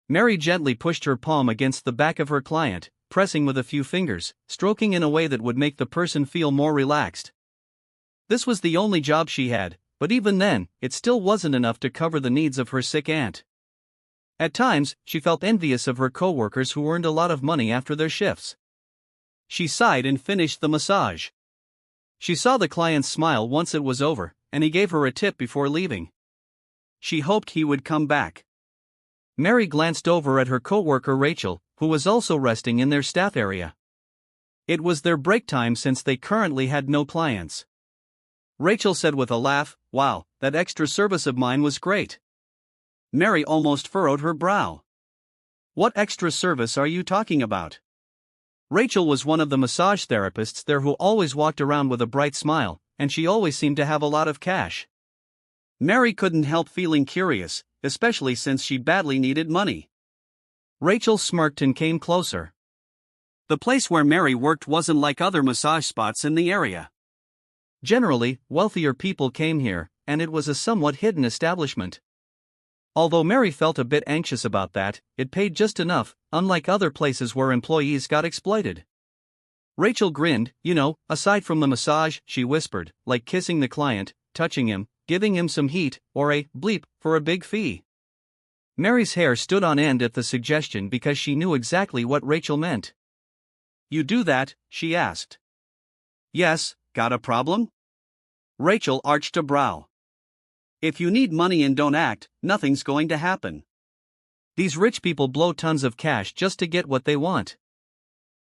Mary gently pushed her palm against the back of her client, pressing with a few fingers, stroking in a way that would make the person feel more relaxed. This was the only job she had, but even then, it still wasn't enough to cover the needs of her sick aunt. At times, she felt envious of her coworkers who earned a lot of money after their shifts. She sighed and finished the massage. She saw the client smile once it was over, and he gave her a tip before leaving. She hoped he would come back. Mary glanced over at her coworker Rachel, who was also resting in their staff area. It was their break time since they currently had no clients. Rachel said with a laugh, "Wow, that extra service of mine was great." Mary almost furrowed her brow. "What extra service are you talking about?" Rachel was one of the massage therapists there who always walked around with a bright smile, and she always seemed to have a lot of cash. Mary couldn't help feeling curious, especially since she badly needed money. Rachel smirked and came closer. The place where Mary worked wasn't like other massage spots in the area. Generally, wealthier people came here, and it was a somewhat hidden establishment. Although Mary felt a bit anxious about that, it paid just enough, unlike other places where employees got exploited. Rachel grinned. Aside from the massage, she whispered, like kissing the client, touching him, giving him some heat, or a bleep for a big fee. Mary's hair stood on end at the suggestion because she knew exactly what Rachel meant. "You do that?" she asked. "Yes, got a problem?" Rachel arched a brow. "If you need money and don't act, nothing's going to happen. These rich people blow tons of cash just to get what they want.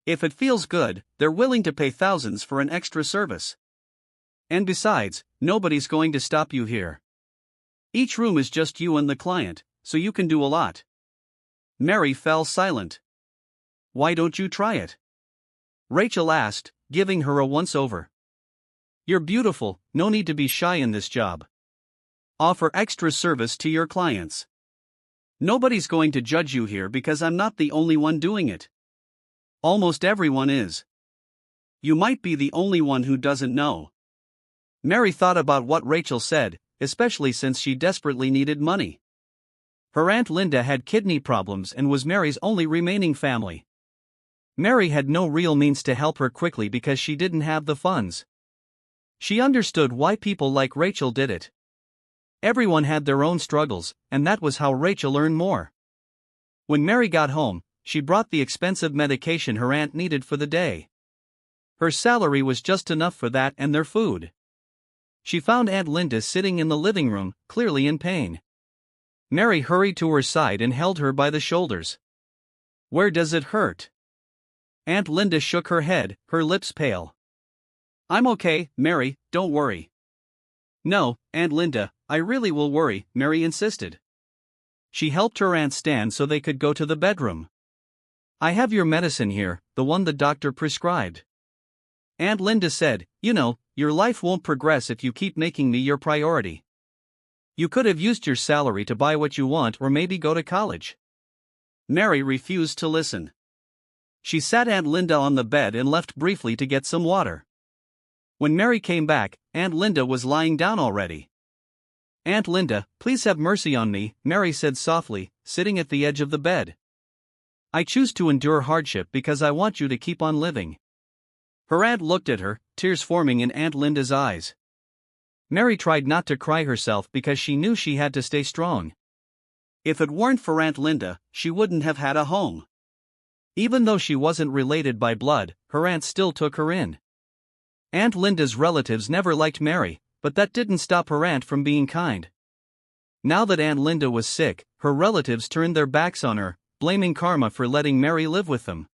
If it feels good, they're willing to pay thousands for an extra service. And besides, nobody's going to stop you here. Each room is just you and the client, so you can do a lot." Mary fell silent. "Why don't you try it?" Rachel asked, giving her a once-over. "You're beautiful, no need to be shy in this job. Offer extra service to your clients. Nobody's going to judge you here because I'm not the only one doing it. Almost everyone is. You might be the only one who doesn't know." Mary thought about what Rachel said, especially since she desperately needed money. Her Aunt Linda had kidney problems and was Mary's only remaining family. Mary had no real means to help her quickly because she didn't have the funds. She understood why people like Rachel did it. Everyone had their own struggles, and that was how Rachel earned more. When Mary got home, she brought the expensive medication her aunt needed for the day. Her salary was just enough for that and their food. She found Aunt Linda sitting in the living room, clearly in pain. Mary hurried to her side and held her by the shoulders. "Where does it hurt?" Aunt Linda shook her head, her lips pale. "I'm okay, Mary, don't worry." "No, Aunt Linda, I really will worry," Mary insisted. She helped her aunt stand so they could go to the bedroom. "I have your medicine here, the one the doctor prescribed." Aunt Linda said, "Your life won't progress if you keep making me your priority. You could have used your salary to buy what you want or maybe go to college." Mary refused to listen. She sat Aunt Linda on the bed and left briefly to get some water. When Mary came back, Aunt Linda was lying down already. "Aunt Linda, please have mercy on me," Mary said softly, sitting at the edge of the bed. "I choose to endure hardship because I want you to keep on living." Her aunt looked at her, tears forming in Aunt Linda's eyes. Mary tried not to cry herself because she knew she had to stay strong. If it weren't for Aunt Linda, she wouldn't have had a home. Even though she wasn't related by blood, her aunt still took her in. Aunt Linda's relatives never liked Mary, but that didn't stop her aunt from being kind. Now that Aunt Linda was sick, her relatives turned their backs on her, blaming karma for letting Mary live with them.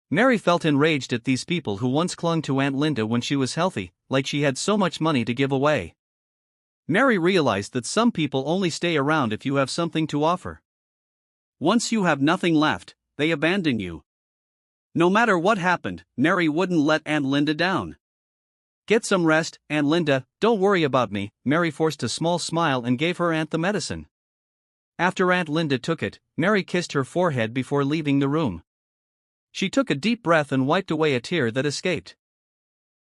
Mary felt enraged at these people who once clung to Aunt Linda when she was healthy, like she had so much money to give away. Mary realized that some people only stay around if you have something to offer. Once you have nothing left, they abandon you. No matter what happened, Mary wouldn't let Aunt Linda down. "Get some rest, Aunt Linda, don't worry about me." Mary forced a small smile and gave her aunt the medicine. After Aunt Linda took it, Mary kissed her forehead before leaving the room. She took a deep breath and wiped away a tear that escaped.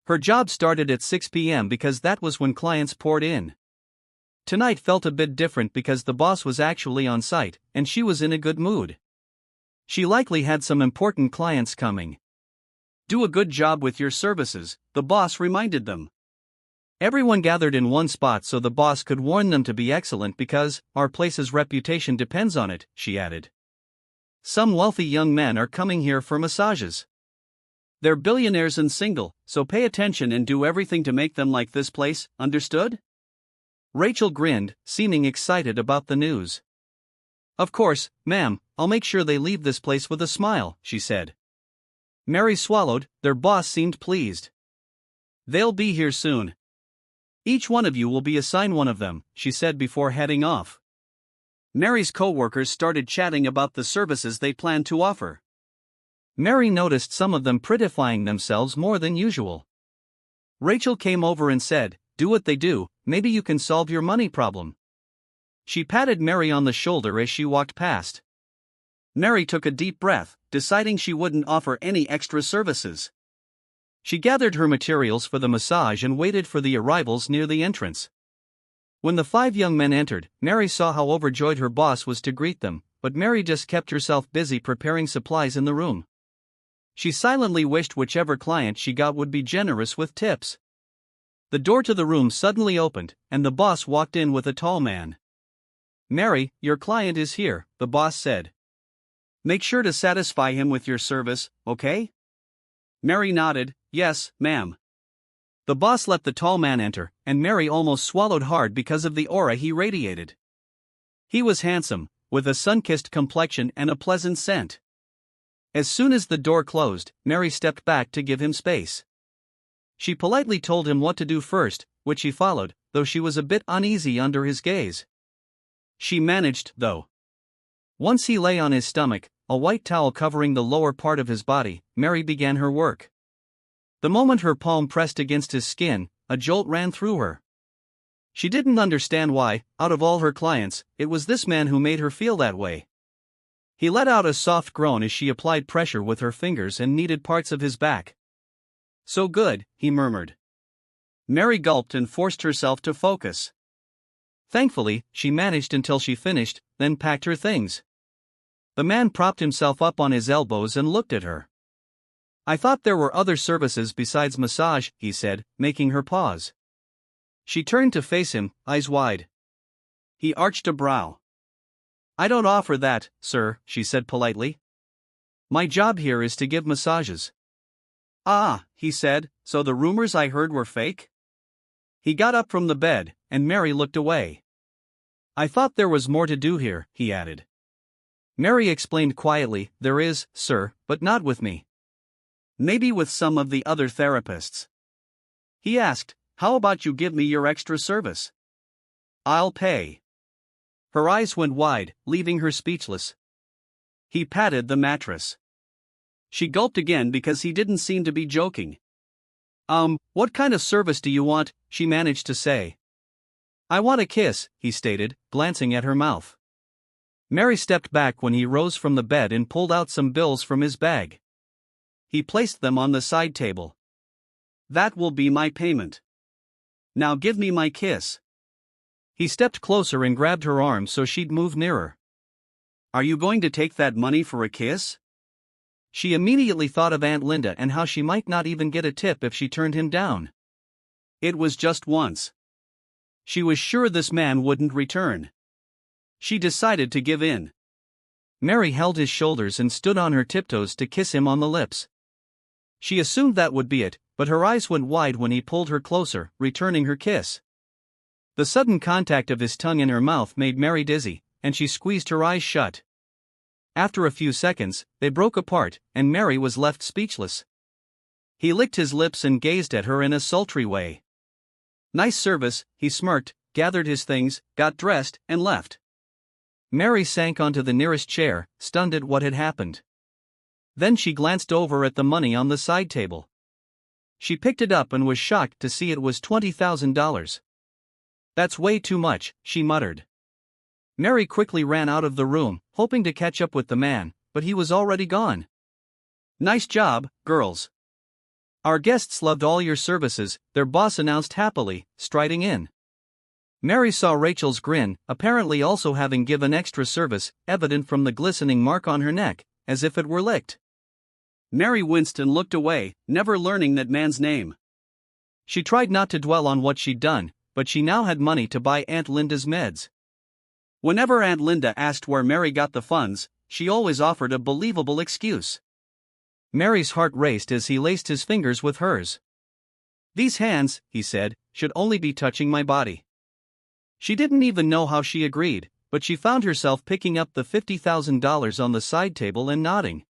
Her job started at 6 p.m. because that was when clients poured in. Tonight felt a bit different because the boss was actually on site, and she was in a good mood. She likely had some important clients coming. Do a good job with your services, the boss reminded them. Everyone gathered in one spot so the boss could warn them to be excellent because our place's reputation depends on it, she added. Some wealthy young men are coming here for massages. They're billionaires and single, so pay attention and do everything to make them like this place, understood? Rachel grinned, seeming excited about the news. Of course, ma'am, I'll make sure they leave this place with a smile, she said. Mary swallowed, their boss seemed pleased. They'll be here soon. Each one of you will be assigned one of them, she said before heading off. Mary's co-workers started chatting about the services they planned to offer. Mary noticed some of them prettifying themselves more than usual. Rachel came over and said, do what they do, maybe you can solve your money problem. She patted Mary on the shoulder as she walked past. Mary took a deep breath, deciding she wouldn't offer any extra services. She gathered her materials for the massage and waited for the arrivals near the entrance. When the 5 young men entered, Mary saw how overjoyed her boss was to greet them, but Mary just kept herself busy preparing supplies in the room. She silently wished whichever client she got would be generous with tips. The door to the room suddenly opened, and the boss walked in with a tall man. Mary, your client is here, the boss said. Make sure to satisfy him with your service, okay? Mary nodded, yes, ma'am. The boss let the tall man enter, and Mary almost swallowed hard because of the aura he radiated. He was handsome, with a sun-kissed complexion and a pleasant scent. As soon as the door closed, Mary stepped back to give him space. She politely told him what to do first, which he followed, though she was a bit uneasy under his gaze. She managed, though. Once he lay on his stomach, a white towel covering the lower part of his body, Mary began her work. The moment her palm pressed against his skin, a jolt ran through her. She didn't understand why, out of all her clients, it was this man who made her feel that way. He let out a soft groan as she applied pressure with her fingers and kneaded parts of his back. So good, he murmured. Mary gulped and forced herself to focus. Thankfully, she managed until she finished, then packed her things. The man propped himself up on his elbows and looked at her. I thought there were other services besides massage, he said, making her pause. She turned to face him, eyes wide. He arched a brow. I don't offer that, sir, she said politely. My job here is to give massages. Ah, he said, so the rumors I heard were fake? He got up from the bed, and Mary looked away. I thought there was more to do here, he added. Mary explained quietly, there is, sir, but not with me. Maybe with some of the other therapists. He asked, how about you give me your extra service? I'll pay. Her eyes went wide, leaving her speechless. He patted the mattress. She gulped again because he didn't seem to be joking. What kind of service do you want? She managed to say. I want a kiss, he stated, glancing at her mouth. Mary stepped back when he rose from the bed and pulled out some bills from his bag. He placed them on the side table. That will be my payment. Now give me my kiss. He stepped closer and grabbed her arm so she'd move nearer. Are you going to take that money for a kiss? She immediately thought of Aunt Linda and how she might not even get a tip if she turned him down. It was just once. She was sure this man wouldn't return. She decided to give in. Mary held his shoulders and stood on her tiptoes to kiss him on the lips. She assumed that would be it, but her eyes went wide when he pulled her closer, returning her kiss. The sudden contact of his tongue in her mouth made Mary dizzy, and she squeezed her eyes shut. After a few seconds, they broke apart, and Mary was left speechless. He licked his lips and gazed at her in a sultry way. Nice service, he smirked, gathered his things, got dressed, and left. Mary sank onto the nearest chair, stunned at what had happened. Then she glanced over at the money on the side table. She picked it up and was shocked to see it was $20,000. That's way too much, she muttered. Mary quickly ran out of the room, hoping to catch up with the man, but he was already gone. Nice job, girls. Our guests loved all your services, their boss announced happily, striding in. Mary saw Rachel's grin, apparently also having given extra service, evident from the glistening mark on her neck, as if it were licked. Mary winced and looked away, never learning that man's name. She tried not to dwell on what she'd done, but she now had money to buy Aunt Linda's meds. Whenever Aunt Linda asked where Mary got the funds, she always offered a believable excuse. Mary's heart raced as he laced his fingers with hers. "These hands," he said, "should only be touching my body." She didn't even know how she agreed, but she found herself picking up the $50,000 on the side table and nodding.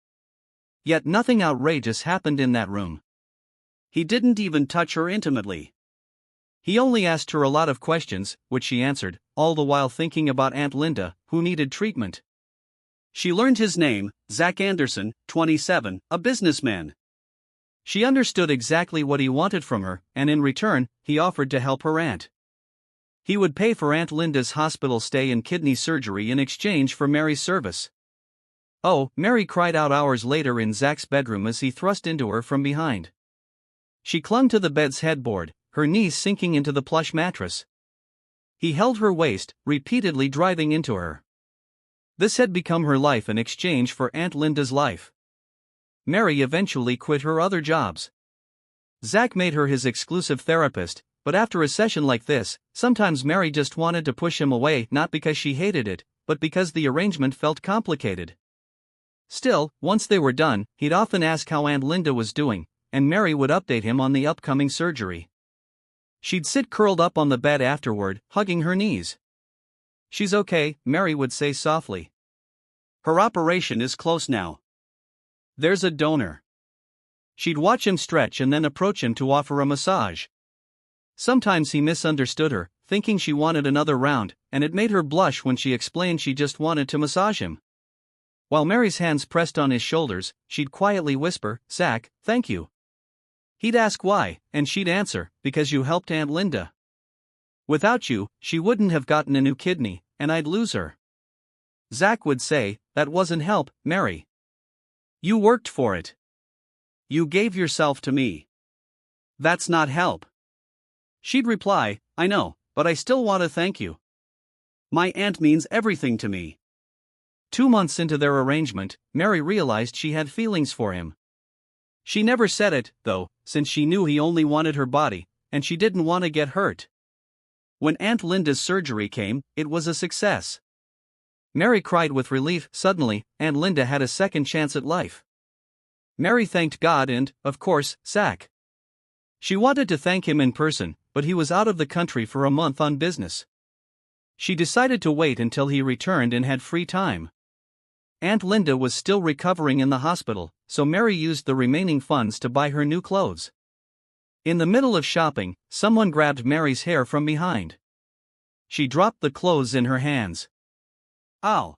Yet nothing outrageous happened in that room. He didn't even touch her intimately. He only asked her a lot of questions, which she answered, all the while thinking about Aunt Linda, who needed treatment. She learned his name, Zach Anderson, 27, a businessman. She understood exactly what he wanted from her, and in return, he offered to help her aunt. He would pay for Aunt Linda's hospital stay and kidney surgery in exchange for Mary's service. "Oh," Mary cried out hours later in Zach's bedroom as he thrust into her from behind. She clung to the bed's headboard, her knees sinking into the plush mattress. He held her waist, repeatedly driving into her. This had become her life in exchange for Aunt Linda's life. Mary eventually quit her other jobs. Zach made her his exclusive therapist, but after a session like this, sometimes Mary just wanted to push him away, not because she hated it, but because the arrangement felt complicated. Still, once they were done, he'd often ask how Aunt Linda was doing, and Mary would update him on the upcoming surgery. She'd sit curled up on the bed afterward, hugging her knees. "She's okay," Mary would say softly. "Her operation is close now. There's a donor." She'd watch him stretch and then approach him to offer a massage. Sometimes he misunderstood her, thinking she wanted another round, and it made her blush when she explained she just wanted to massage him. While Mary's hands pressed on his shoulders, she'd quietly whisper, "Zach, thank you." He'd ask why, and she'd answer, "Because you helped Aunt Linda. Without you, she wouldn't have gotten a new kidney, and I'd lose her." Zach would say, "That wasn't help, Mary. You worked for it. You gave yourself to me. That's not help." She'd reply, "I know, but I still want to thank you. My aunt means everything to me." 2 months into their arrangement, Mary realized she had feelings for him. She never said it, though, since she knew he only wanted her body, and she didn't want to get hurt. When Aunt Linda's surgery came, it was a success. Mary cried with relief. Suddenly, Aunt Linda had a second chance at life. Mary thanked God and, of course, Zach. She wanted to thank him in person, but he was out of the country for a month on business. She decided to wait until he returned and had free time. Aunt Linda was still recovering in the hospital, so Mary used the remaining funds to buy her new clothes. In the middle of shopping, someone grabbed Mary's hair from behind. She dropped the clothes in her hands. "Ow!"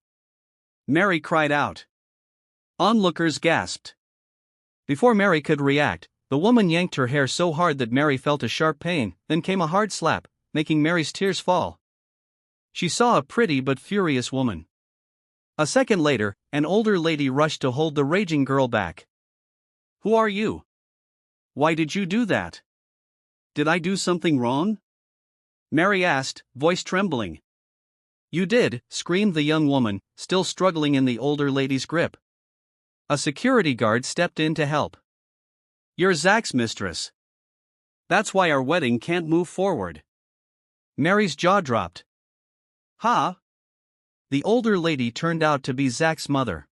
Mary cried out. Onlookers gasped. Before Mary could react, the woman yanked her hair so hard that Mary felt a sharp pain, then came a hard slap, making Mary's tears fall. She saw a pretty but furious woman. A second later, an older lady rushed to hold the raging girl back. "Who are you? Why did you do that? Did I do something wrong?" Mary asked, voice trembling. "You did," screamed the young woman, still struggling in the older lady's grip. A security guard stepped in to help. "You're Zach's mistress. That's why our wedding can't move forward." Mary's jaw dropped. "Huh?" The older lady turned out to be Zach's mother.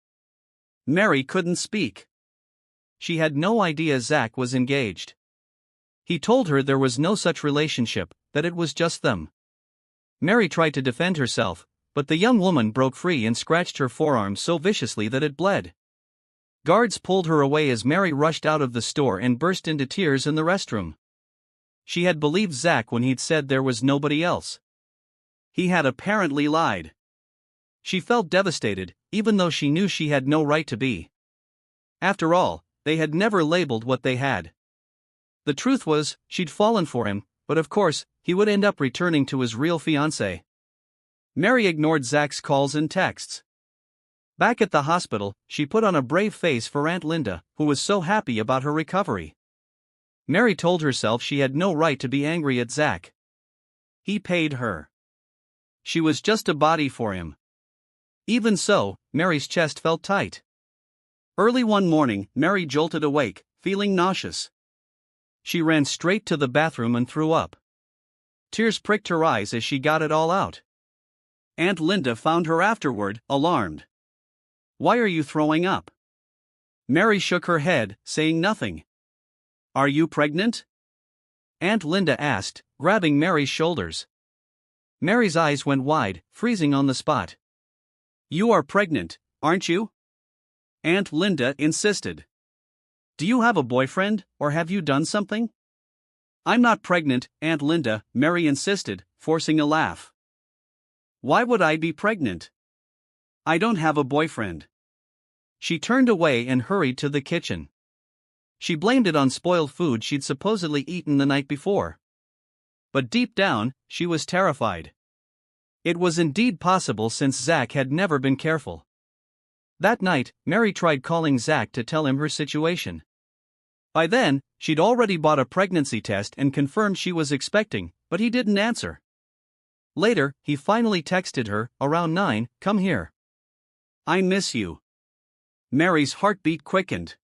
Mary couldn't speak. She had no idea Zach was engaged. He told her there was no such relationship, that it was just them. Mary tried to defend herself, but the young woman broke free and scratched her forearm so viciously that it bled. Guards pulled her away as Mary rushed out of the store and burst into tears in the restroom. She had believed Zach when he'd said there was nobody else. He had apparently lied. She felt devastated, even though she knew she had no right to be. After all, they had never labeled what they had. The truth was, she'd fallen for him, but of course, he would end up returning to his real fiancée. Mary ignored Zach's calls and texts. Back at the hospital, she put on a brave face for Aunt Linda, who was so happy about her recovery. Mary told herself she had no right to be angry at Zach. He paid her. She was just a body for him. Even so, Mary's chest felt tight. Early one morning, Mary jolted awake, feeling nauseous. She ran straight to the bathroom and threw up. Tears pricked her eyes as she got it all out. Aunt Linda found her afterward, alarmed. "Why are you throwing up?" Mary shook her head, saying nothing. "Are you pregnant?" Aunt Linda asked, grabbing Mary's shoulders. Mary's eyes went wide, freezing on the spot. "You are pregnant, aren't you?" Aunt Linda insisted. "Do you have a boyfriend, or have you done something?" "I'm not pregnant, Aunt Linda," Mary insisted, forcing a laugh. "Why would I be pregnant? I don't have a boyfriend." She turned away and hurried to the kitchen. She blamed it on spoiled food she'd supposedly eaten the night before. But deep down, she was terrified. It was indeed possible since Zach had never been careful. That night, Mary tried calling Zach to tell him her situation. By then, she'd already bought a pregnancy test and confirmed she was expecting, but he didn't answer. Later, he finally texted her, around 9, "Come here. I miss you." Mary's heartbeat quickened.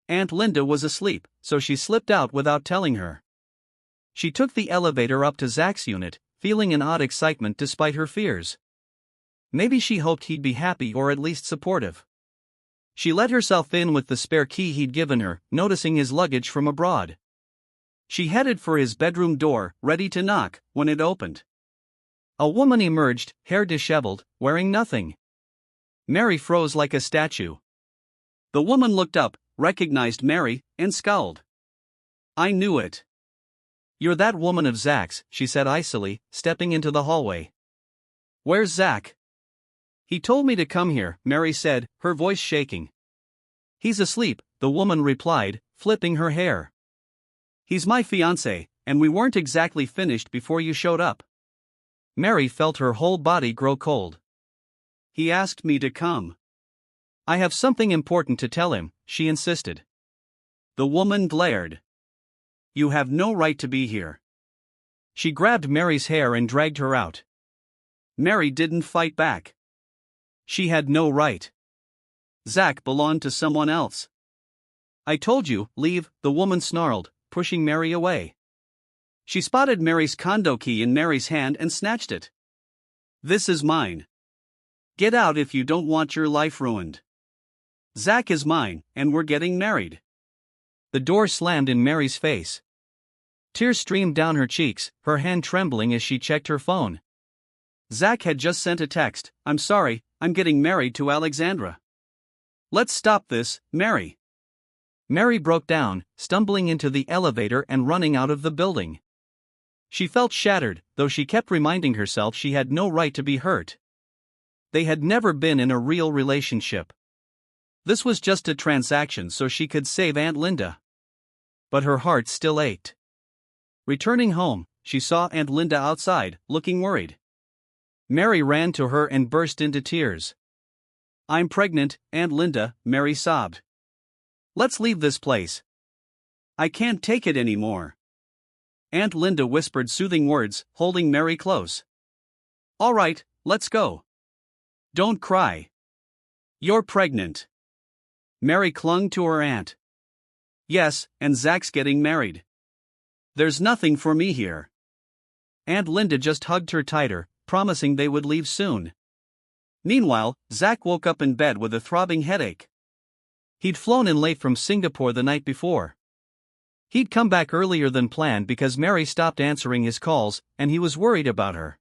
Aunt Linda was asleep, so she slipped out without telling her. She took the elevator up to Zach's unit, feeling an odd excitement despite her fears. Maybe she hoped he'd be happy or at least supportive. She let herself in with the spare key he'd given her, noticing his luggage from abroad. She headed for his bedroom door, ready to knock, when it opened. A woman emerged, hair disheveled, wearing nothing. Mary froze like a statue. The woman looked up, recognized Mary, and scowled. "I knew it. You're that woman of Zach's," she said icily, stepping into the hallway. "Where's Zach?" "He told me to come here," Mary said, her voice shaking. "He's asleep," the woman replied, flipping her hair. "He's my fiancé, and we weren't exactly finished before you showed up." Mary felt her whole body grow cold. "He asked me to come. I have something important to tell him," she insisted. The woman glared. "You have no right to be here." She grabbed Mary's hair and dragged her out. Mary didn't fight back. She had no right. Zach belonged to someone else. "I told you, leave," the woman snarled, pushing Mary away. She spotted Mary's condo key in Mary's hand and snatched it. "This is mine. Get out if you don't want your life ruined. Zach is mine, and we're getting married." The door slammed in Mary's face. Tears streamed down her cheeks, her hand trembling as she checked her phone. Zach had just sent a text, "I'm sorry, I'm getting married to Alexandra. Let's stop this, Mary." Mary broke down, stumbling into the elevator and running out of the building. She felt shattered, though she kept reminding herself she had no right to be hurt. They had never been in a real relationship. This was just a transaction so she could save Aunt Linda. But her heart still ached. Returning home, she saw Aunt Linda outside, looking worried. Mary ran to her and burst into tears. "I'm pregnant, Aunt Linda," Mary sobbed. "Let's leave this place. I can't take it anymore." Aunt Linda whispered soothing words, holding Mary close. "All right, let's go. Don't cry. You're pregnant." Mary clung to her aunt. "Yes, and Zach's getting married. There's nothing for me here." Aunt Linda just hugged her tighter, promising they would leave soon. Meanwhile, Zach woke up in bed with a throbbing headache. He'd flown in late from Singapore the night before. He'd come back earlier than planned because Mary stopped answering his calls, and he was worried about her.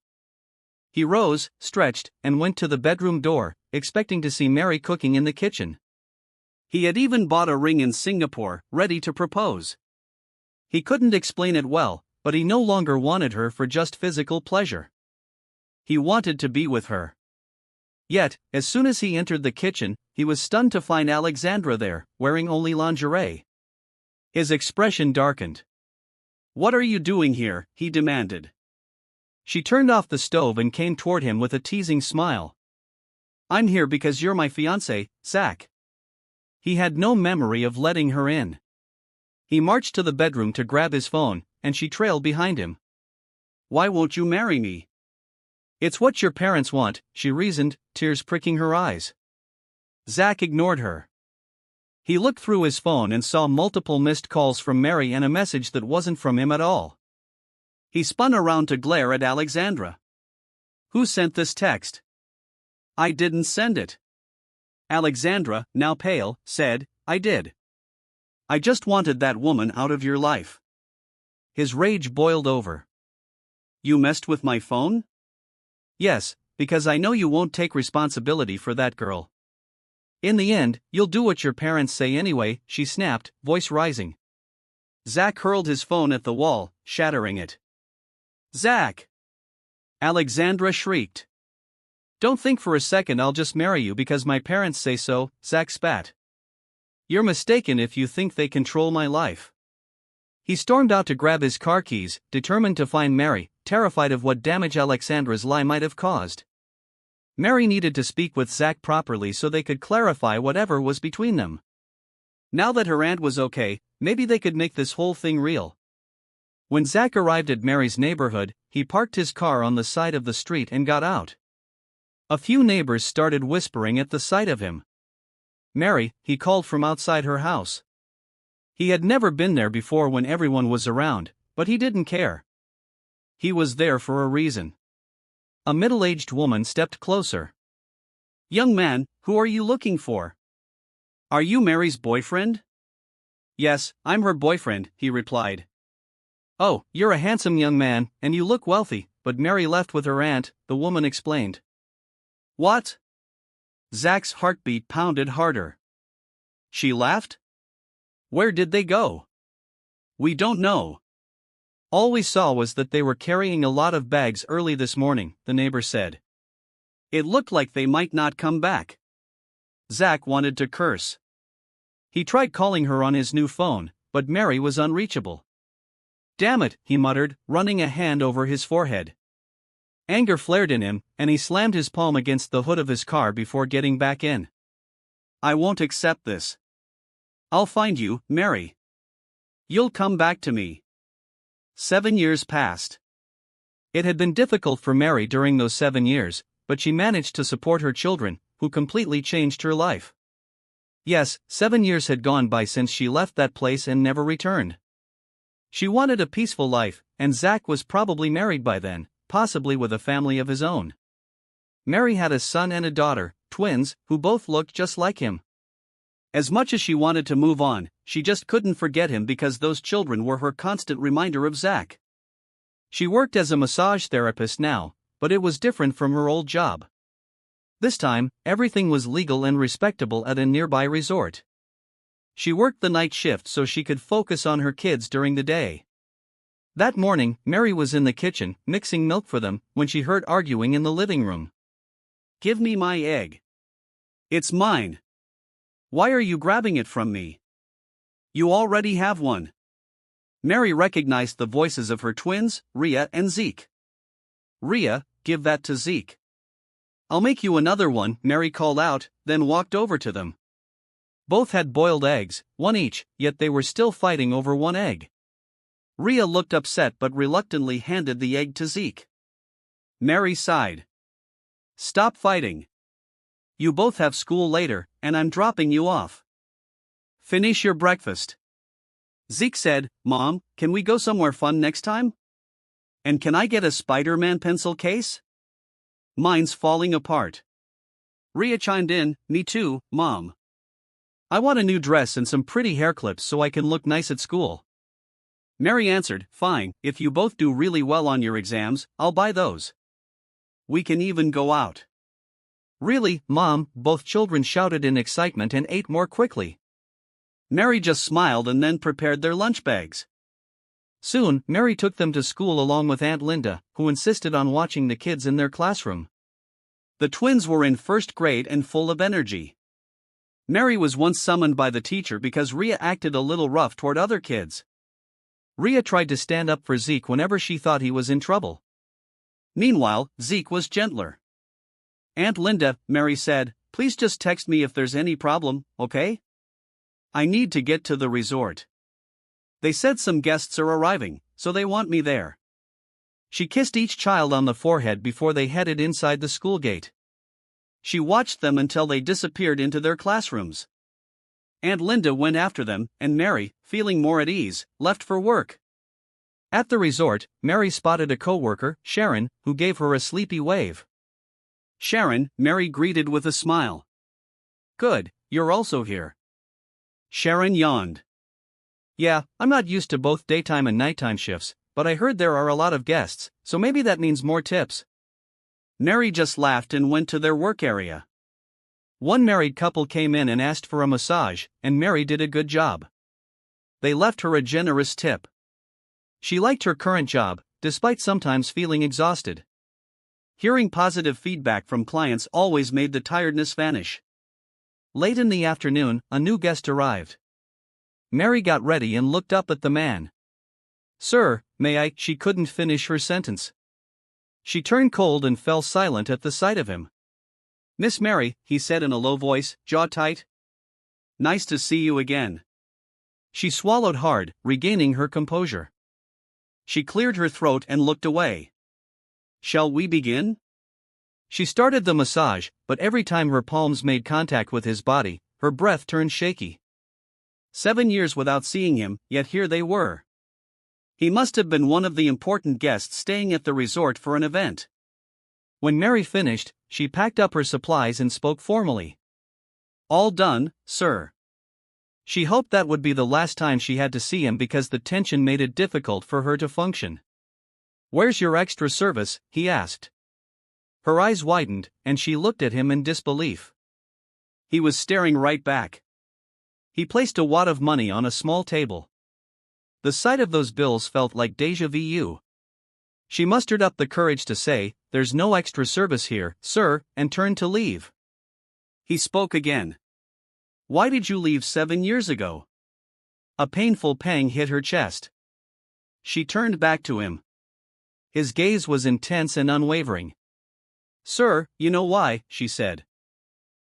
He rose, stretched, and went to the bedroom door, expecting to see Mary cooking in the kitchen. He had even bought a ring in Singapore, ready to propose. He couldn't explain it well, but he no longer wanted her for just physical pleasure. He wanted to be with her. Yet, as soon as he entered the kitchen, he was stunned to find Alexandra there, wearing only lingerie. His expression darkened. "What are you doing here?" he demanded. She turned off the stove and came toward him with a teasing smile. "I'm here because you're my fiancé, Zach." He had no memory of letting her in. He marched to the bedroom to grab his phone, and she trailed behind him. Why won't you marry me? It's what your parents want, she reasoned, tears pricking her eyes. Zach ignored her. He looked through his phone and saw multiple missed calls from Mary and a message that wasn't from him at all. He spun around to glare at Alexandra. Who sent this text? I didn't send it. Alexandra, now pale, said, I did. I just wanted that woman out of your life. His rage boiled over. You messed with my phone? Yes, because I know you won't take responsibility for that girl. In the end, you'll do what your parents say anyway, she snapped, voice rising. Zach hurled his phone at the wall, shattering it. Zach! Alexandra shrieked. Don't think for a second I'll just marry you because my parents say so, Zach spat. You're mistaken if you think they control my life. He stormed out to grab his car keys, determined to find Mary, terrified of what damage Alexandra's lie might have caused. Mary needed to speak with Zach properly so they could clarify whatever was between them. Now that her aunt was okay, maybe they could make this whole thing real. When Zach arrived at Mary's neighborhood, he parked his car on the side of the street and got out. A few neighbors started whispering at the sight of him. Mary, he called from outside her house. He had never been there before when everyone was around, but he didn't care. He was there for a reason. A middle-aged woman stepped closer. Young man, who are you looking for? Are you Mary's boyfriend? Yes, I'm her boyfriend, he replied. Oh, you're a handsome young man, and you look wealthy, but Mary left with her aunt, the woman explained. What? Zach's heartbeat pounded harder. She left? Where did they go? We don't know. All we saw was that they were carrying a lot of bags early this morning, the neighbor said. It looked like they might not come back. Zach wanted to curse. He tried calling her on his new phone, but Mary was unreachable. Damn it, he muttered, running a hand over his forehead. Anger flared in him, and he slammed his palm against the hood of his car before getting back in. I won't accept this. I'll find you, Mary. You'll come back to me. 7 years passed. It had been difficult for Mary during those 7 years, but she managed to support her children, who completely changed her life. Yes, 7 years had gone by since she left that place and never returned. She wanted a peaceful life, and Zach was probably married by then, possibly with a family of his own. Mary had a son and a daughter, twins, who both looked just like him. As much as she wanted to move on, she just couldn't forget him because those children were her constant reminder of Zach. She worked as a massage therapist now, but it was different from her old job. This time, everything was legal and respectable at a nearby resort. She worked the night shift so she could focus on her kids during the day. That morning, Mary was in the kitchen, mixing milk for them, when she heard arguing in the living room. Give me my egg. It's mine. Why are you grabbing it from me? You already have one. Mary recognized the voices of her twins, Rhea and Zeke. Rhea, give that to Zeke. I'll make you another one, Mary called out, then walked over to them. Both had boiled eggs, one each, yet they were still fighting over one egg. Rhea looked upset but reluctantly handed the egg to Zeke. Mary sighed. Stop fighting. You both have school later, and I'm dropping you off. Finish your breakfast. Zeke said, Mom, can we go somewhere fun next time? And can I get a Spider-Man pencil case? Mine's falling apart. Rhea chimed in, me too, Mom. I want a new dress and some pretty hair clips so I can look nice at school. Mary answered, fine, if you both do really well on your exams, I'll buy those. We can even go out. Really, Mom, both children shouted in excitement and ate more quickly. Mary just smiled and then prepared their lunch bags. Soon, Mary took them to school along with Aunt Linda, who insisted on watching the kids in their classroom. The twins were in first grade and full of energy. Mary was once summoned by the teacher because Rhea acted a little rough toward other kids. Rhea tried to stand up for Zeke whenever she thought he was in trouble. Meanwhile, Zeke was gentler. Aunt Linda, Mary said, please just text me if there's any problem, okay? I need to get to the resort. They said some guests are arriving, so they want me there. She kissed each child on the forehead before they headed inside the school gate. She watched them until they disappeared into their classrooms. Aunt Linda went after them, and Mary, feeling more at ease, left for work. At the resort, Mary spotted a co-worker, Sharon, who gave her a sleepy wave. Sharon, Mary greeted with a smile. "Good, you're also here." Sharon yawned. "Yeah, I'm not used to both daytime and nighttime shifts, but I heard there are a lot of guests, so maybe that means more tips." Mary just laughed and went to their work area. One married couple came in and asked for a massage, and Mary did a good job. They left her a generous tip. She liked her current job, despite sometimes feeling exhausted. Hearing positive feedback from clients always made the tiredness vanish. Late in the afternoon, a new guest arrived. Mary got ready and looked up at the man. "Sir, may I?" She couldn't finish her sentence. She turned cold and fell silent at the sight of him. "Miss Mary," he said in a low voice, jaw tight. "Nice to see you again." She swallowed hard, regaining her composure. She cleared her throat and looked away. "Shall we begin?" She started the massage, but every time her palms made contact with his body, her breath turned shaky. 7 years without seeing him, yet here they were. He must have been one of the important guests staying at the resort for an event. When Mary finished, she packed up her supplies and spoke formally. "All done, sir." She hoped that would be the last time she had to see him because the tension made it difficult for her to function. "Where's your extra service?" he asked. Her eyes widened, and she looked at him in disbelief. He was staring right back. He placed a wad of money on a small table. The sight of those bills felt like déjà vu. She mustered up the courage to say, "There's no extra service here, sir," and turned to leave. He spoke again. "Why did you leave 7 years ago?" A painful pang hit her chest. She turned back to him. His gaze was intense and unwavering. "Sir, you know why," she said.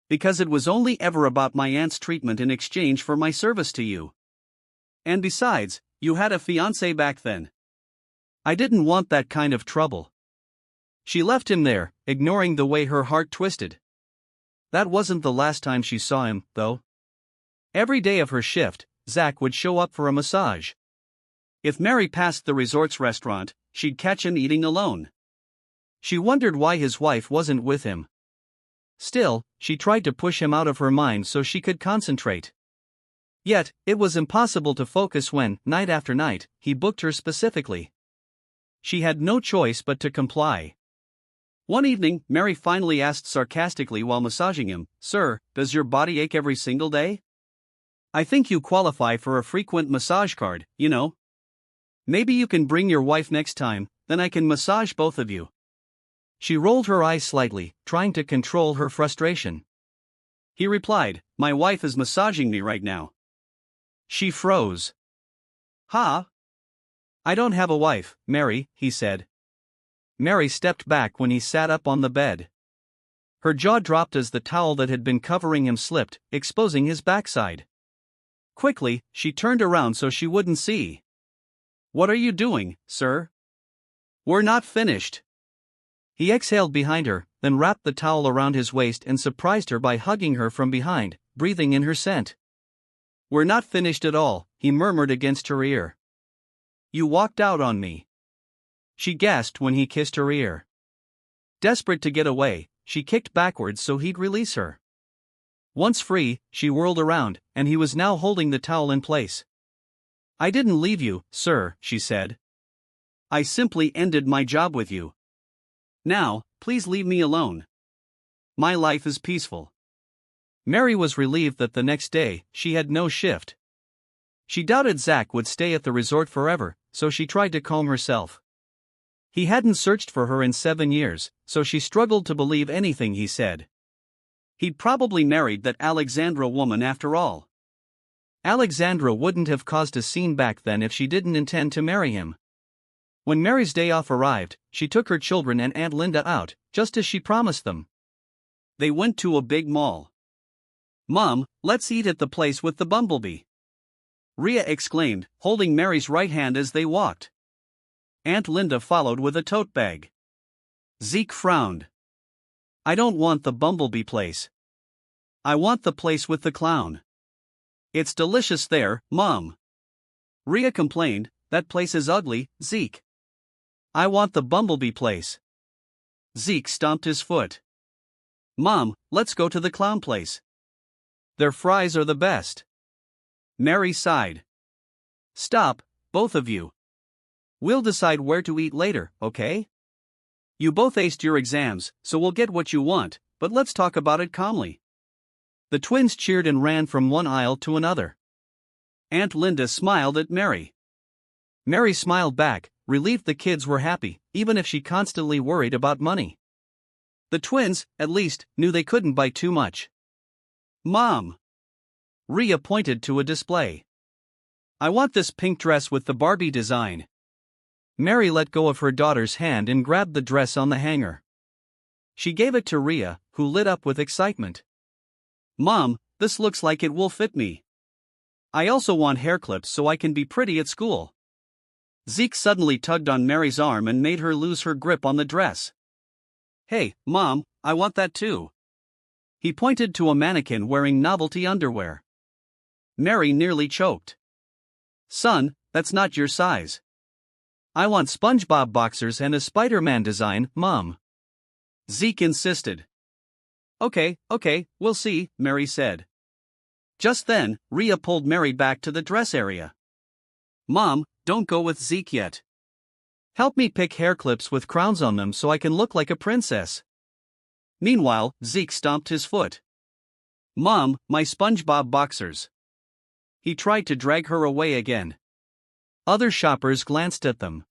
"Because it was only ever about my aunt's treatment in exchange for my service to you. And besides, you had a fiancé back then. I didn't want that kind of trouble." She left him there, ignoring the way her heart twisted. That wasn't the last time she saw him, though. Every day of her shift, Zach would show up for a massage. If Mary passed the resort's restaurant, she'd catch him eating alone. She wondered why his wife wasn't with him. Still, she tried to push him out of her mind so she could concentrate. Yet, it was impossible to focus when, night after night, he booked her specifically. She had no choice but to comply. One evening, Mary finally asked sarcastically while massaging him, "Sir, does your body ache every single day? I think you qualify for a frequent massage card, you know. Maybe you can bring your wife next time, then I can massage both of you." She rolled her eyes slightly, trying to control her frustration. He replied, "My wife is massaging me right now." She froze. "Huh? I don't have a wife, Mary," he said. Mary stepped back when he sat up on the bed. Her jaw dropped as the towel that had been covering him slipped, exposing his backside. Quickly, she turned around so she wouldn't see. "What are you doing, sir? We're not finished." He exhaled behind her, then wrapped the towel around his waist and surprised her by hugging her from behind, breathing in her scent. "We're not finished at all," he murmured against her ear. "You walked out on me." She gasped when he kissed her ear. Desperate to get away, she kicked backwards so he'd release her. Once free, she whirled around, and he was now holding the towel in place. "I didn't leave you, sir," she said. "I simply ended my job with you. Now, please leave me alone. My life is peaceful." Mary was relieved that the next day, she had no shift. She doubted Zach would stay at the resort forever, so she tried to calm herself. He hadn't searched for her in 7 years, so she struggled to believe anything he said. He'd probably married that Alexandra woman after all. Alexandra wouldn't have caused a scene back then if she didn't intend to marry him. When Mary's day off arrived, she took her children and Aunt Linda out, just as she promised them. They went to a big mall. "Mom, let's eat at the place with the bumblebee," Rhea exclaimed, holding Mary's right hand as they walked. Aunt Linda followed with a tote bag. Zeke frowned. I don't want the bumblebee place. I want the place with the clown. It's delicious there, Mom. Rhea complained, that place is ugly, Zeke. I want the bumblebee place. Zeke stomped his foot. Mom, let's go to the clown place. Their fries are the best. Mary sighed. Stop, both of you. We'll decide where to eat later, okay? You both aced your exams, so we'll get what you want, but let's talk about it calmly. The twins cheered and ran from one aisle to another. Aunt Linda smiled at Mary. Mary smiled back, relieved the kids were happy, even if she constantly worried about money. The twins, at least, knew they couldn't buy too much. Mom! Rhea pointed to a display. I want this pink dress with the Barbie design. Mary let go of her daughter's hand and grabbed the dress on the hanger. She gave it to Rhea, who lit up with excitement. Mom, this looks like it will fit me. I also want hair clips so I can be pretty at school. Zeke suddenly tugged on Mary's arm and made her lose her grip on the dress. Hey, Mom, I want that too. He pointed to a mannequin wearing novelty underwear. Mary nearly choked. Son, that's not your size. I want SpongeBob boxers and a Spider-Man design, Mom. Zeke insisted. Okay, we'll see, Mary said. Just then, Rhea pulled Mary back to the dress area. Mom, don't go with Zeke yet. Help me pick hair clips with crowns on them so I can look like a princess. Meanwhile, Zeke stomped his foot. Mom, my SpongeBob boxers. He tried to drag her away again. Other shoppers glanced at them.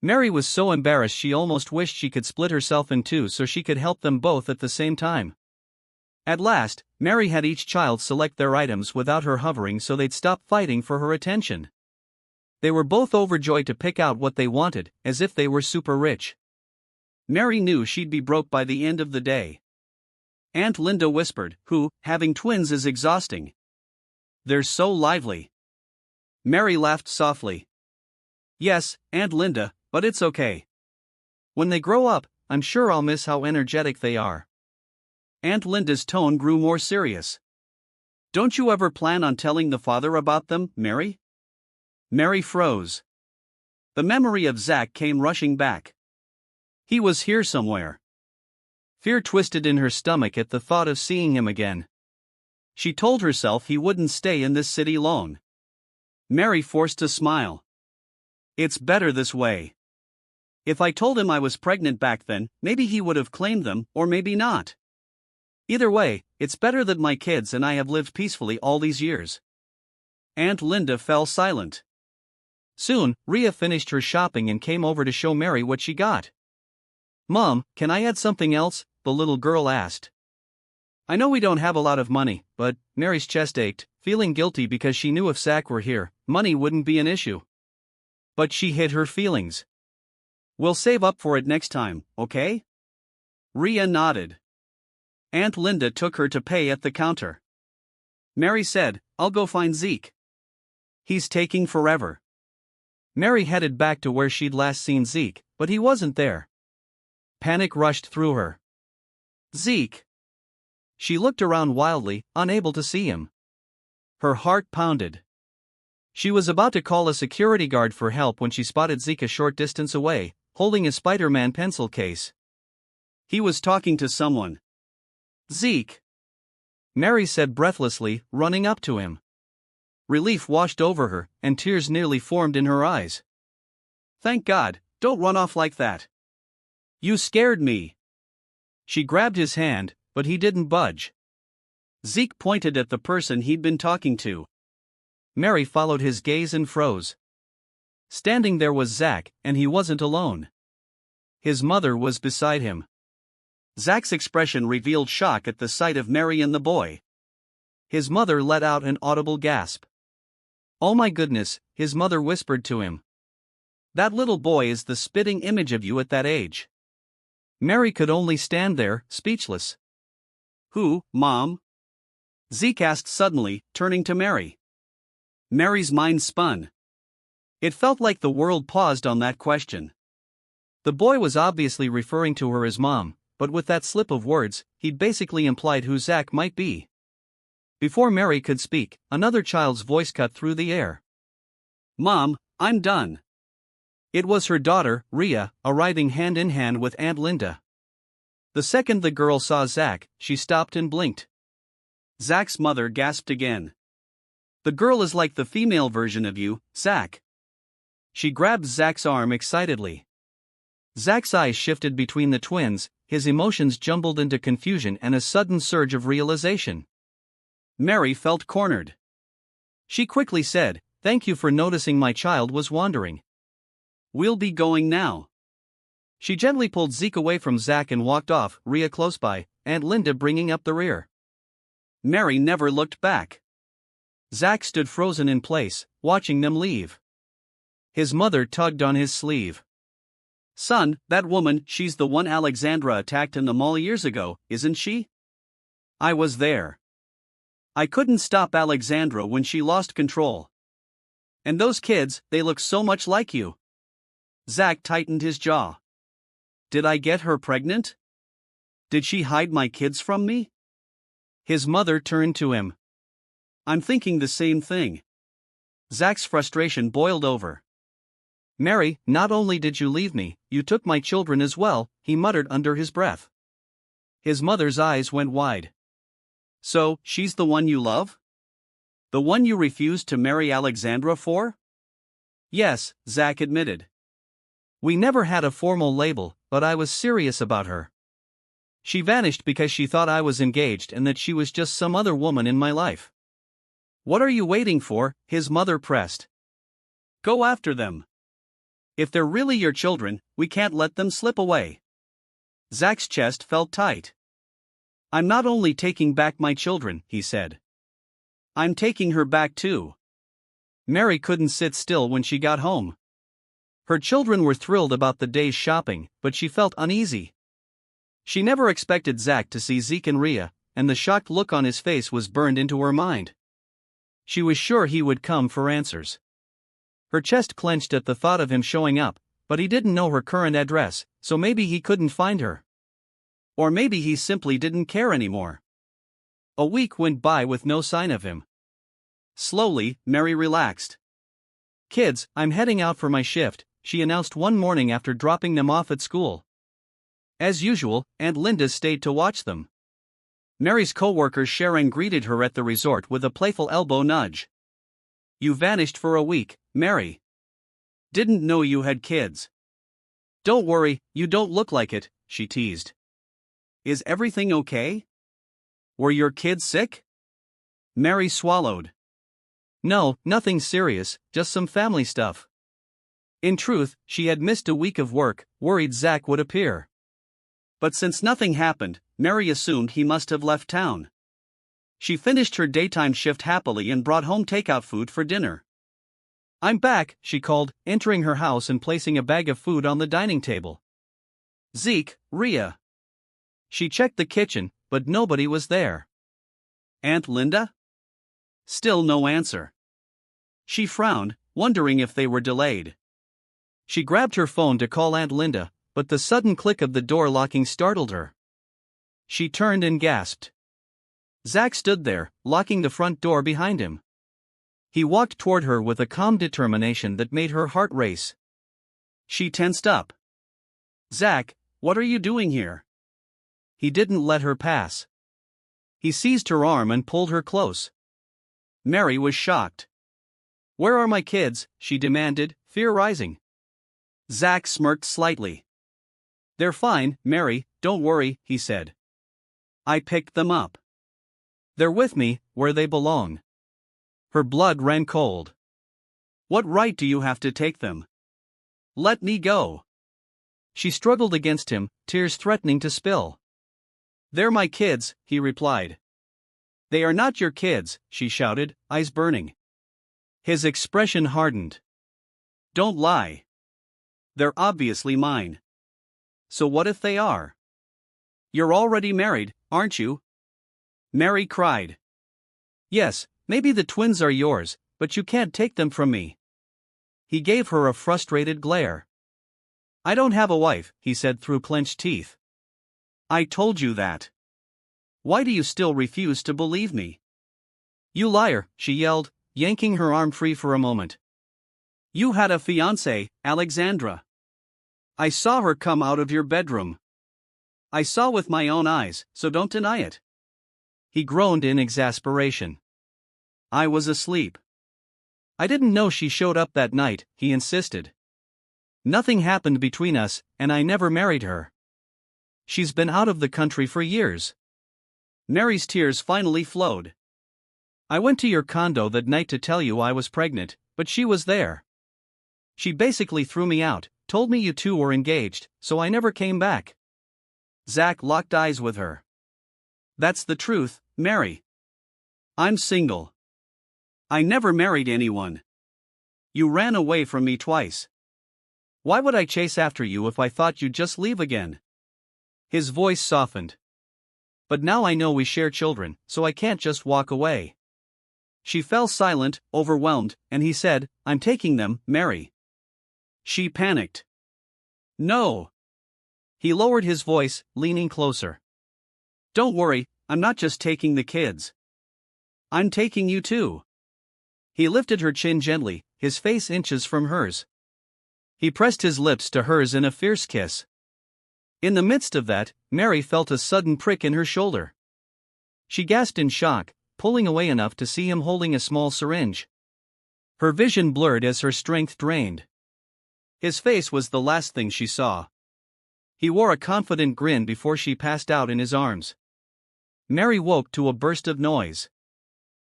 Mary was so embarrassed she almost wished she could split herself in two so she could help them both at the same time. At last, Mary had each child select their items without her hovering so they'd stop fighting for her attention. They were both overjoyed to pick out what they wanted, as if they were super rich. Mary knew she'd be broke by the end of the day. Aunt Linda whispered, having twins is exhausting. They're so lively. Mary laughed softly. Yes, Aunt Linda, but it's okay. When they grow up, I'm sure I'll miss how energetic they are. Aunt Linda's tone grew more serious. Don't you ever plan on telling the father about them, Mary? Mary froze. The memory of Zach came rushing back. He was here somewhere. Fear twisted in her stomach at the thought of seeing him again. She told herself he wouldn't stay in this city long. Mary forced a smile. It's better this way. If I told him I was pregnant back then, maybe he would have claimed them, or maybe not. Either way, it's better that my kids and I have lived peacefully all these years. Aunt Linda fell silent. Soon, Rhea finished her shopping and came over to show Mary what she got. Mom, can I add something else? The little girl asked. I know we don't have a lot of money, but Mary's chest ached, feeling guilty because she knew if Zach were here, money wouldn't be an issue. But she hid her feelings. We'll save up for it next time, okay? Rhea nodded. Aunt Linda took her to pay at the counter. Mary said, I'll go find Zeke. He's taking forever. Mary headed back to where she'd last seen Zeke, but he wasn't there. Panic rushed through her. Zeke! She looked around wildly, unable to see him. Her heart pounded. She was about to call a security guard for help when she spotted Zeke a short distance away, holding a Spider-Man pencil case. He was talking to someone. Zeke! Mary said breathlessly, running up to him. Relief washed over her, and tears nearly formed in her eyes. Thank God, don't run off like that. You scared me. She grabbed his hand, but he didn't budge. Zeke pointed at the person he'd been talking to. Mary followed his gaze and froze. Standing there was Zach, and he wasn't alone. His mother was beside him. Zach's expression revealed shock at the sight of Mary and the boy. His mother let out an audible gasp. Oh my goodness, his mother whispered to him. That little boy is the spitting image of you at that age. Mary could only stand there, speechless. Who, Mom? Zeke asked suddenly, turning to Mary. Mary's mind spun. It felt like the world paused on that question. The boy was obviously referring to her as mom, but with that slip of words, he'd basically implied who Zach might be. Before Mary could speak, another child's voice cut through the air. "Mom, I'm done." It was her daughter, Rhea, arriving hand in hand with Aunt Linda. The second the girl saw Zach, she stopped and blinked. Zach's mother gasped again. "The girl is like the female version of you, Zach." She grabbed Zach's arm excitedly. Zach's eyes shifted between the twins, his emotions jumbled into confusion and a sudden surge of realization. Mary felt cornered. She quickly said, "Thank you for noticing my child was wandering. We'll be going now." She gently pulled Zeke away from Zach and walked off, Rhea close by, Aunt Linda bringing up the rear. Mary never looked back. Zach stood frozen in place, watching them leave. His mother tugged on his sleeve. "Son, that woman, she's the one Alexandra attacked in the mall years ago, isn't she? I was there. I couldn't stop Alexandra when she lost control. And those kids, they look so much like you." Zach tightened his jaw. "Did I get her pregnant? Did she hide my kids from me?" His mother turned to him. "I'm thinking the same thing." Zach's frustration boiled over. "Mary, not only did you leave me, you took my children as well," he muttered under his breath. His mother's eyes went wide. "So, she's the one you love? The one you refused to marry Alexandra for?" "Yes," Zach admitted. "We never had a formal label, but I was serious about her. She vanished because she thought I was engaged and that she was just some other woman in my life." "What are you waiting for?" his mother pressed. "Go after them. If they're really your children, we can't let them slip away." Zach's chest felt tight. "I'm not only taking back my children," he said. "I'm taking her back too." Mary couldn't sit still when she got home. Her children were thrilled about the day's shopping, but she felt uneasy. She never expected Zach to see Zeke and Rhea, and the shocked look on his face was burned into her mind. She was sure he would come for answers. Her chest clenched at the thought of him showing up, but he didn't know her current address, so maybe he couldn't find her. Or maybe he simply didn't care anymore. A week went by with no sign of him. Slowly, Mary relaxed. "Kids, I'm heading out for my shift," she announced one morning after dropping them off at school. As usual, Aunt Linda stayed to watch them. Mary's co-worker Sharon greeted her at the resort with a playful elbow nudge. "You vanished for a week, Mary. Didn't know you had kids." "Don't worry, you don't look like it," she teased. "Is everything okay? Were your kids sick?" Mary swallowed. "No, nothing serious, just some family stuff." In truth, she had missed a week of work, worried Zach would appear. But since nothing happened, Mary assumed he must have left town. She finished her daytime shift happily and brought home takeout food for dinner. "I'm back," she called, entering her house and placing a bag of food on the dining table. "Zeke, Rhea." She checked the kitchen, but nobody was there. "Aunt Linda?" Still no answer. She frowned, wondering if they were delayed. She grabbed her phone to call Aunt Linda, but the sudden click of the door locking startled her. She turned and gasped. Zach stood there, locking the front door behind him. He walked toward her with a calm determination that made her heart race. She tensed up. "Zach, what are you doing here?" He didn't let her pass. He seized her arm and pulled her close. Mary was shocked. "Where are my kids?" she demanded, fear rising. Zach smirked slightly. "They're fine, Mary, don't worry," he said. "I picked them up. They're with me, where they belong." Her blood ran cold. "What right do you have to take them? Let me go." She struggled against him, tears threatening to spill. "They're my kids," he replied. "They are not your kids," she shouted, eyes burning. His expression hardened. "Don't lie. They're obviously mine." "So what if they are? You're already married, aren't you?" Mary cried. "Yes, maybe the twins are yours, but you can't take them from me." He gave her a frustrated glare. I don't have a wife, he said through clenched teeth. I told you that. Why do you still refuse to believe me? You liar, she yelled, yanking her arm free for a moment. You had a fiancée, Alexandra. I saw her come out of your bedroom. I saw with my own eyes, so don't deny it. He groaned in exasperation. I was asleep. I didn't know she showed up that night, he insisted. Nothing happened between us, and I never married her. She's been out of the country for years. Mary's tears finally flowed. I went to your condo that night to tell you I was pregnant, but she was there. She basically threw me out, told me you two were engaged, so I never came back. Zach locked eyes with her. That's the truth, Mary. I'm single. I never married anyone. You ran away from me twice. Why would I chase after you if I thought you'd just leave again? His voice softened. But now I know we share children, so I can't just walk away. She fell silent, overwhelmed, and he said, I'm taking them, Mary. She panicked. No. He lowered his voice, leaning closer. Don't worry, I'm not just taking the kids. I'm taking you too. He lifted her chin gently, his face inches from hers. He pressed his lips to hers in a fierce kiss. In the midst of that, Mary felt a sudden prick in her shoulder. She gasped in shock, pulling away enough to see him holding a small syringe. Her vision blurred as her strength drained. His face was the last thing she saw. He wore a confident grin before she passed out in his arms. Mary woke to a burst of noise.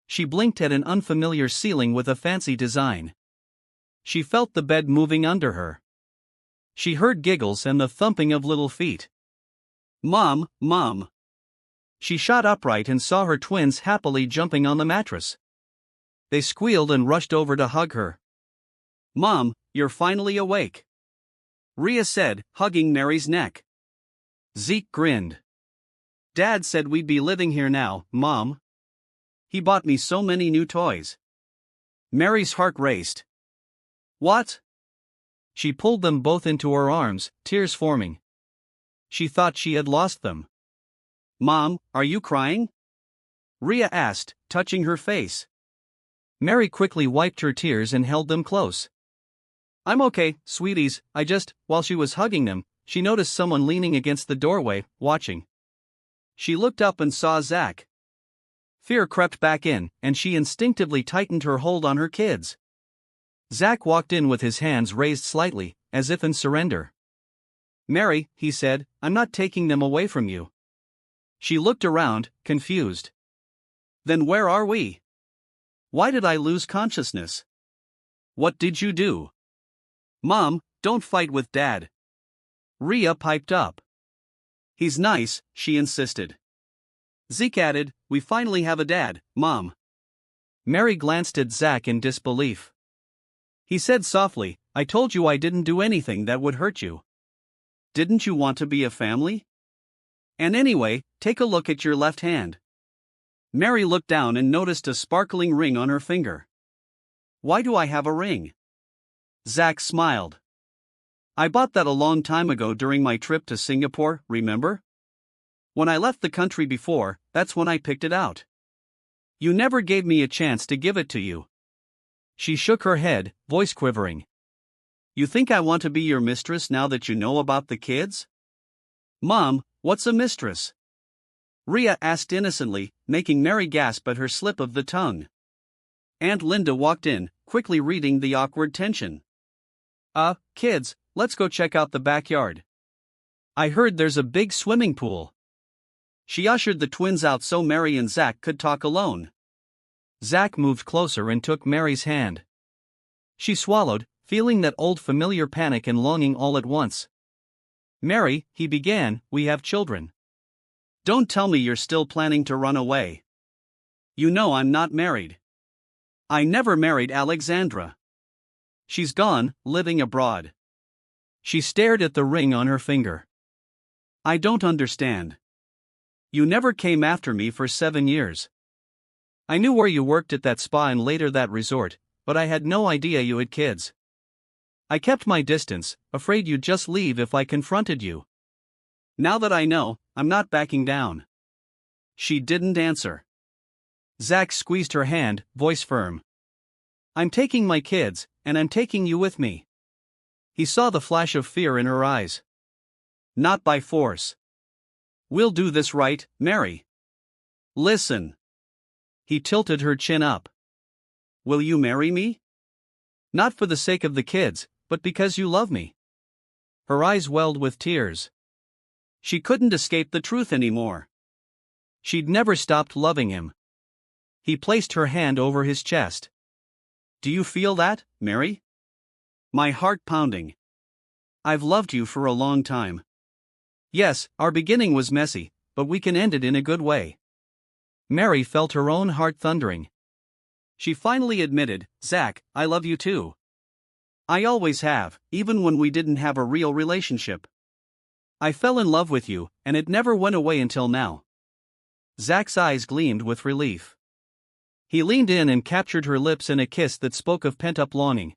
She blinked at an unfamiliar ceiling with a fancy design. She felt the bed moving under her. She heard giggles and the thumping of little feet. Mom, Mom! She shot upright and saw her twins happily jumping on the mattress. They squealed and rushed over to hug her. Mom, you're finally awake, Rhea said, hugging Mary's neck. Zeke grinned. Dad said we'd be living here now, Mom. He bought me so many new toys. Mary's heart raced. What? She pulled them both into her arms, tears forming. She thought she had lost them. Mom, are you crying? Rhea asked, touching her face. Mary quickly wiped her tears and held them close. I'm okay, sweeties, while she was hugging them, she noticed someone leaning against the doorway, watching. She looked up and saw Zach. Fear crept back in, and she instinctively tightened her hold on her kids. Zach walked in with his hands raised slightly, as if in surrender. Mary, he said, I'm not taking them away from you. She looked around, confused. Then where are we? Why did I lose consciousness? What did you do? Mom, don't fight with Dad. Rhea piped up. He's nice, she insisted. Zeke added, we finally have a dad, Mom. Mary glanced at Zach in disbelief. He said softly, I told you I didn't do anything that would hurt you. Didn't you want to be a family? And anyway, take a look at your left hand. Mary looked down and noticed a sparkling ring on her finger. Why do I have a ring? Zach smiled. I bought that a long time ago during my trip to Singapore, remember? When I left the country before, that's when I picked it out. You never gave me a chance to give it to you. She shook her head, voice quivering. You think I want to be your mistress now that you know about the kids? Mom, what's a mistress? Rhea asked innocently, making Mary gasp at her slip of the tongue. Aunt Linda walked in, quickly reading the awkward tension. Kids, let's go check out the backyard. I heard there's a big swimming pool. She ushered the twins out so Mary and Zach could talk alone. Zach moved closer and took Mary's hand. She swallowed, feeling that old familiar panic and longing all at once. Mary, he began, we have children. Don't tell me you're still planning to run away. You know I'm not married. I never married Alexandra. She's gone, living abroad. She stared at the ring on her finger. I don't understand. You never came after me for 7 years. I knew where you worked at that spa and later that resort, but I had no idea you had kids. I kept my distance, afraid you'd just leave if I confronted you. Now that I know, I'm not backing down." She didn't answer. Zach squeezed her hand, voice firm. "I'm taking my kids, and I'm taking you with me." He saw the flash of fear in her eyes. "Not by force. We'll do this right, Mary. Listen." He tilted her chin up. "Will you marry me? Not for the sake of the kids, but because you love me." Her eyes welled with tears. She couldn't escape the truth anymore. She'd never stopped loving him. He placed her hand over his chest. "Do you feel that, Mary? My heart pounding. I've loved you for a long time. Yes, our beginning was messy, but we can end it in a good way." Mary felt her own heart thundering. She finally admitted, "Zach, I love you too. I always have, even when we didn't have a real relationship. I fell in love with you, and it never went away until now." Zach's eyes gleamed with relief. He leaned in and captured her lips in a kiss that spoke of pent-up longing.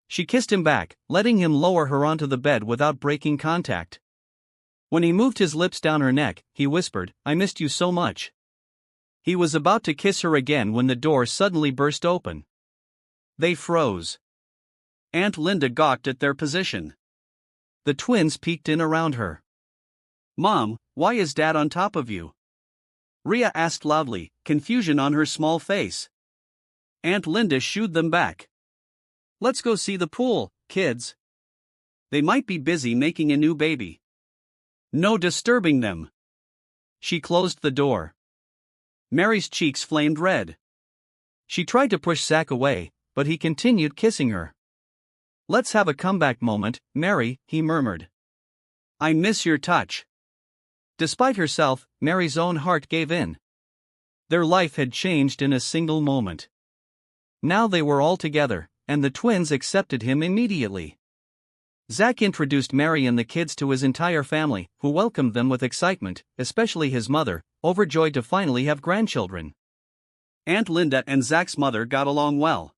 She kissed him back, letting him lower her onto the bed without breaking contact. When he moved his lips down her neck, he whispered, "I missed you so much." He was about to kiss her again when the door suddenly burst open. They froze. Aunt Linda gawked at their position. The twins peeked in around her. "Mom, why is Dad on top of you?" Rhea asked loudly, confusion on her small face. Aunt Linda shooed them back. "Let's go see the pool, kids. They might be busy making a new baby. No disturbing them." She closed the door. Mary's cheeks flamed red. She tried to push Zach away, but he continued kissing her. "Let's have a comeback moment, Mary," he murmured. "I miss your touch." Despite herself, Mary's own heart gave in. Their life had changed in a single moment. Now they were all together, and the twins accepted him immediately. Zach introduced Mary and the kids to his entire family, who welcomed them with excitement, especially his mother, overjoyed to finally have grandchildren. Aunt Linda and Zach's mother got along well.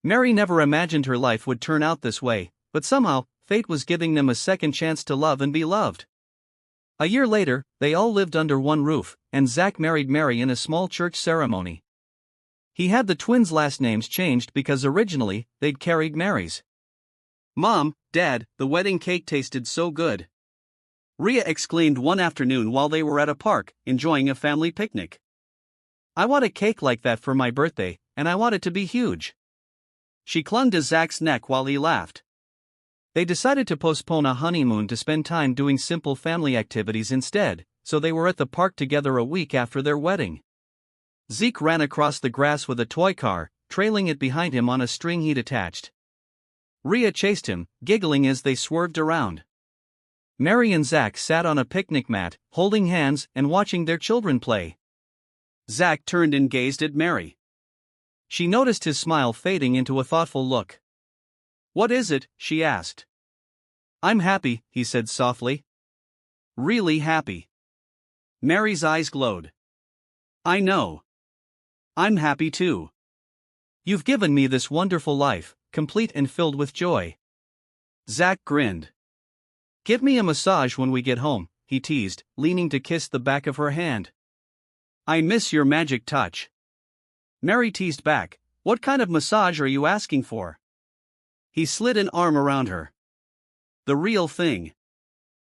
Mary never imagined her life would turn out this way, but somehow, fate was giving them a second chance to love and be loved. A year later, they all lived under one roof, and Zach married Mary in a small church ceremony. He had the twins' last names changed because originally, they'd carried Mary's. "Mom, Dad, the wedding cake tasted so good," Rhea exclaimed one afternoon while they were at a park, enjoying a family picnic. "I want a cake like that for my birthday, and I want it to be huge." She clung to Zach's neck while he laughed. They decided to postpone a honeymoon to spend time doing simple family activities instead, so they were at the park together a week after their wedding. Zeke ran across the grass with a toy car, trailing it behind him on a string he'd attached. Rhea chased him, giggling as they swerved around. Mary and Zach sat on a picnic mat, holding hands and watching their children play. Zach turned and gazed at Mary. She noticed his smile fading into a thoughtful look. "What is it?" she asked. "I'm happy," he said softly. "Really happy." Mary's eyes glowed. "I know. I'm happy too. You've given me this wonderful life, complete and filled with joy." Zach grinned. "Give me a massage when we get home," he teased, leaning to kiss the back of her hand. "I miss your magic touch." Mary teased back, "What kind of massage are you asking for?" He slid an arm around her. "The real thing."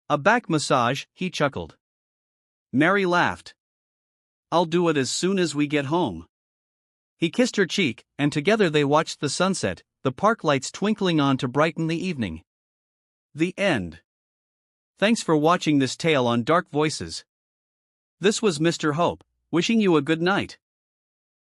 "A back massage," he chuckled. Mary laughed. "I'll do it as soon as we get home." He kissed her cheek, and together they watched the sunset, the park lights twinkling on to brighten the evening. The end. Thanks for watching this tale on Dark Voices. This was Mr. Hope, wishing you a good night.